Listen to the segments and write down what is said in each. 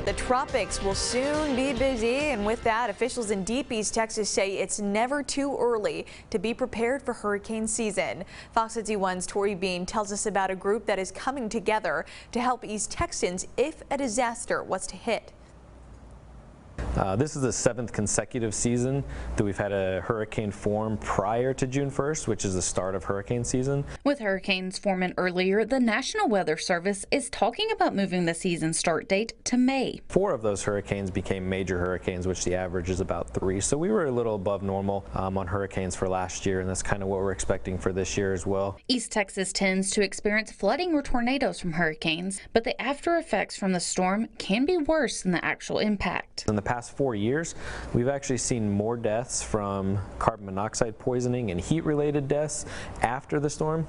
The tropics will soon be busy, and with that, officials in Deep East Texas say it's never too early to be prepared for hurricane season. Fox 51's Tori Bean tells us about a group that is coming together to help East Texans if a disaster was to hit. This is the 7th consecutive season that we've had a hurricane form prior to June 1st, which is the start of hurricane season. With hurricanes forming earlier, the National Weather Service is talking about moving the season start date to May. 4 of those hurricanes became major hurricanes, which the average is about 3. So we were a little above normal on hurricanes for last year, and that's kind of what we're expecting for this year as well. East Texas tends to experience flooding or tornadoes from hurricanes, but the after effects from the storm can be worse than the actual impact. In the past 4 years, we've actually seen more deaths from carbon monoxide poisoning and heat-related deaths after the storm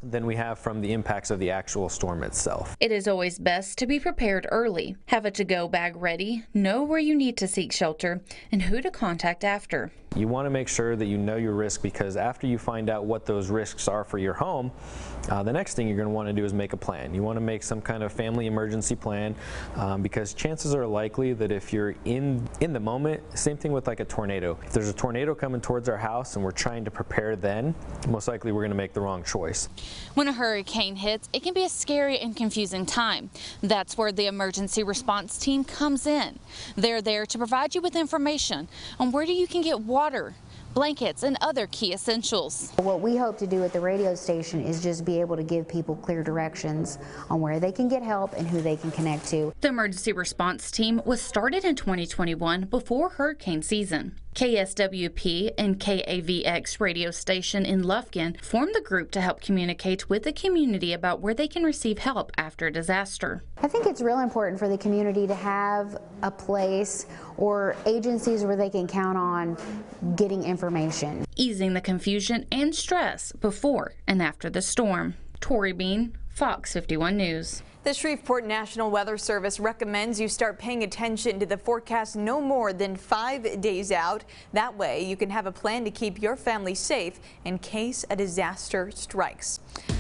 than we have from the impacts of the actual storm itself. It is always best to be prepared early. Have a to-go bag ready, know where you need to seek shelter, and who to contact after. You want to make sure that you know your risk, because after you find out what those risks are for your home, the next thing you're going to want to do is make a plan. You want to make some kind of family emergency plan, because chances are likely that if you're in the moment, same thing with like a tornado. If there's a tornado coming towards our house and we're trying to prepare then, most likely we're going to make the wrong choice. When a hurricane hits, it can be a scary and confusing time. That's where the emergency response team comes in. They're there to provide you with information on where you can get water, blankets, and other key essentials. What we hope to do at the radio station is just be able to give people clear directions on where they can get help and who they can connect to. The emergency response team was started in 2021 before hurricane season. KSWP and KAVX radio station in Lufkin formed the group to help communicate with the community about where they can receive help after a disaster. I think it's real important for the community to have a place or agencies where they can count on getting information. Easing the confusion and stress before and after the storm. Tori Bean, Fox 51 News. The Shreveport National Weather Service recommends you start paying attention to the forecast no more than 5 days out. That way you can have a plan to keep your family safe in case a disaster strikes.